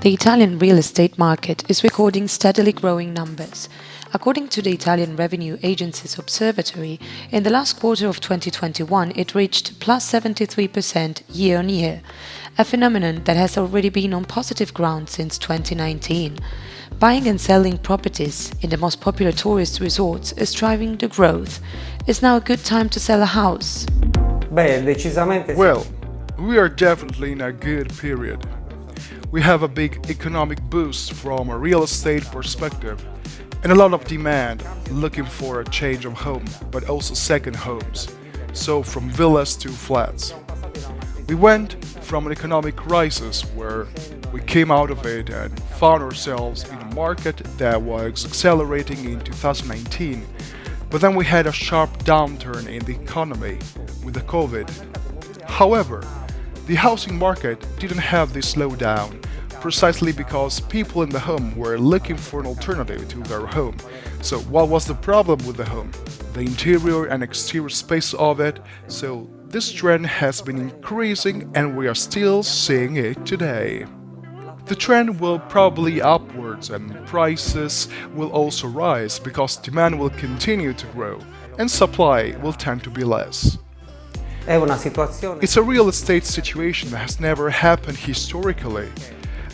The Italian real estate market is recording steadily growing numbers. According to the Italian Revenue Agency's Observatory, in the last quarter of 2021 it reached plus 73% year-on-year, a phenomenon that has already been on positive ground since 2019. Buying and selling properties in the most popular tourist resorts is driving the growth. Is now a good time to sell a house? Well, we are definitely in a good period. We have a big economic boost from a real estate perspective and a lot of demand looking for a change of home, but also second homes, so from villas to flats. We went from an economic crisis where we came out of it and found ourselves in a market that was accelerating in 2019, but then we had a sharp downturn in the economy with the COVID. However, the housing market didn't have this slowdown, precisely because people in the home were looking for an alternative to their home. So what was the problem with the home? The interior and exterior space of it. So this trend has been increasing and we are still seeing it today. The trend will probably upwards and prices will also rise because demand will continue to grow and supply will tend to be less. It's a real estate situation that has never happened historically,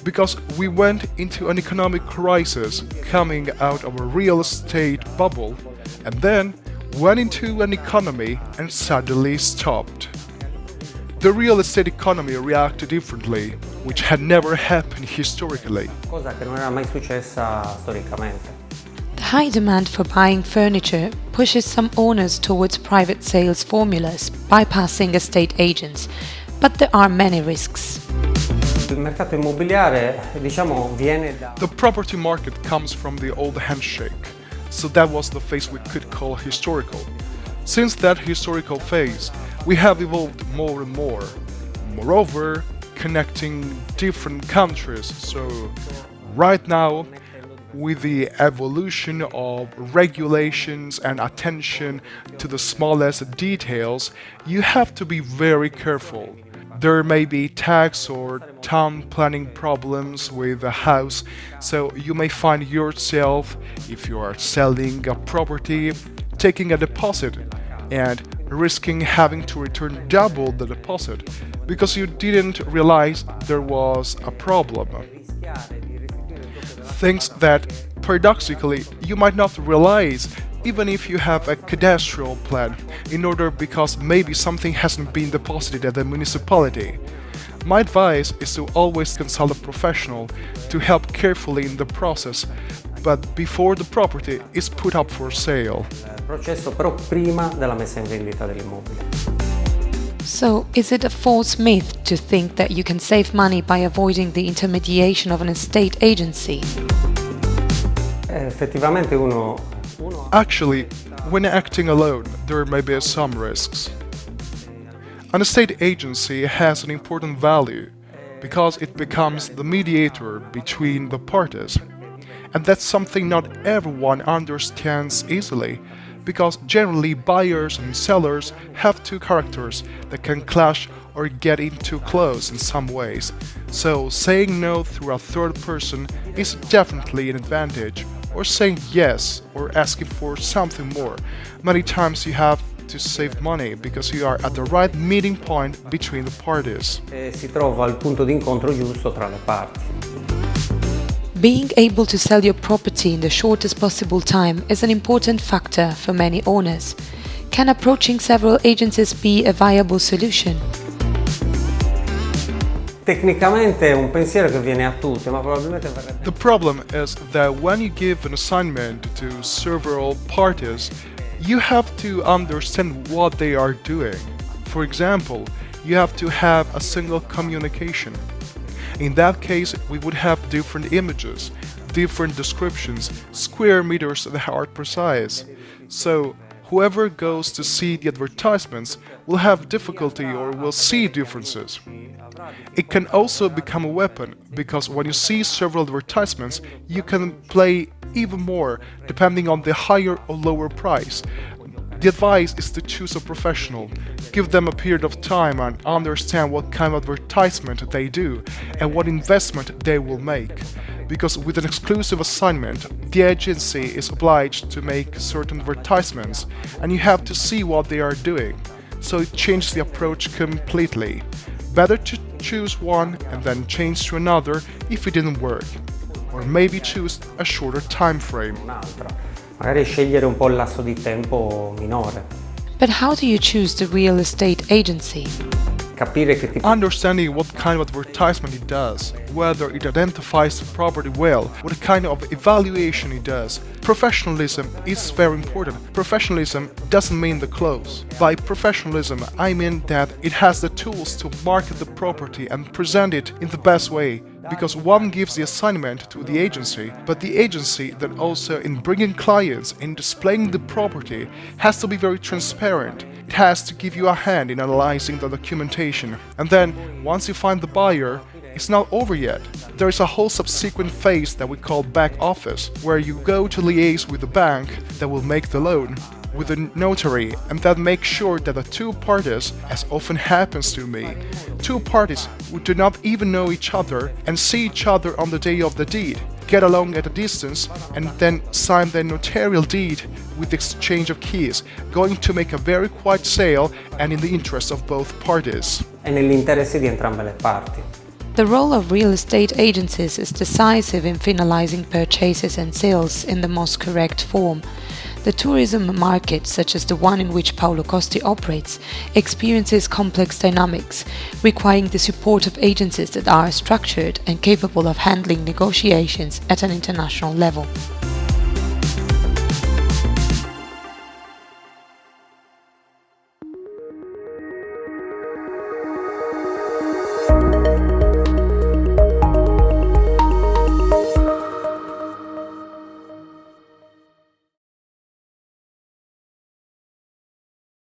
because we went into an economic crisis coming out of a real estate bubble and then went into an economy and suddenly stopped. The real estate economy reacted differently, which had never happened historically. The high demand for buying furniture pushes some owners towards private sales formulas, bypassing estate agents, but there are many risks. The property market comes from the old handshake, so that was the phase we could call historical. Since that historical phase, we have evolved more and more. Moreover, connecting different countries, so right now, with the evolution of regulations and attention to the smallest details, you have to be very careful. There may be tax or town planning problems with a house, so you may find yourself, if you are selling a property, taking a deposit and risking having to return double the deposit because you didn't realize there was a problem. Things that, paradoxically, you might not realize even if you have a cadastral plan in order because maybe something hasn't been deposited at the municipality. My advice is to always consult a professional to help carefully in the process, but before the property is put up for sale. So, is it a false myth to think that you can save money by avoiding the intermediation of an estate agency? Actually, when acting alone, there may be some risks. An estate agency has an important value because it becomes the mediator between the parties. And that's something not everyone understands easily, because generally buyers and sellers have two characters that can clash or get into close in some ways. So saying no through a third person is definitely an advantage, or saying yes or asking for something more. Many times you have to save money because you are at the right meeting point between the parties. Being able to sell your property in the shortest possible time is an important factor for many owners. Can approaching several agencies be a viable solution? The problem is that when you give an assignment to several parties, you have to understand what they are doing. For example, you have to have a single communication. In that case, we would have different images, different descriptions, square meters that are precise. So, whoever goes to see the advertisements will have difficulty or will see differences. It can also become a weapon, because when you see several advertisements, you can play even more depending on the higher or lower price. The advice is to choose a professional, give them a period of time and understand what kind of advertisement they do and what investment they will make. Because with an exclusive assignment, the agency is obliged to make certain advertisements and you have to see what they are doing. So it changes the approach completely. Better to choose one and then change to another if it didn't work. Or maybe choose a shorter time frame. Magari scegliere un po' il lasso di tempo minore. But how do you choose the real estate agency? Capire che tipo Understanding what kind of advertisement it does, whether it identifies the property well, what kind of evaluation it does. Professionalism is very important. Professionalism doesn't mean the clothes. By professionalism, I mean that it has the tools to market the property and present it in the best way. Because one gives the assignment to the agency, but the agency then also in bringing clients in displaying the property has to be very transparent. It has to give you a hand in analyzing the documentation. And then, once you find the buyer, it's not over yet. There is a whole subsequent phase that we call back office, where you go to liaise with the bank that will make the loan, with the notary, and that makes sure that the two parties, as often happens to me, two parties who do not even know each other and see each other on the day of the deed, get along at a distance and then sign the notarial deed with exchange of keys, going to make a very quiet sale and in the interest of both parties. è nell'interesse di entrambe le parti. The role of real estate agencies is decisive in finalizing purchases and sales in the most correct form. The tourism market, such as the one in which Paolo Costi operates, experiences complex dynamics, requiring the support of agencies that are structured and capable of handling negotiations at an international level.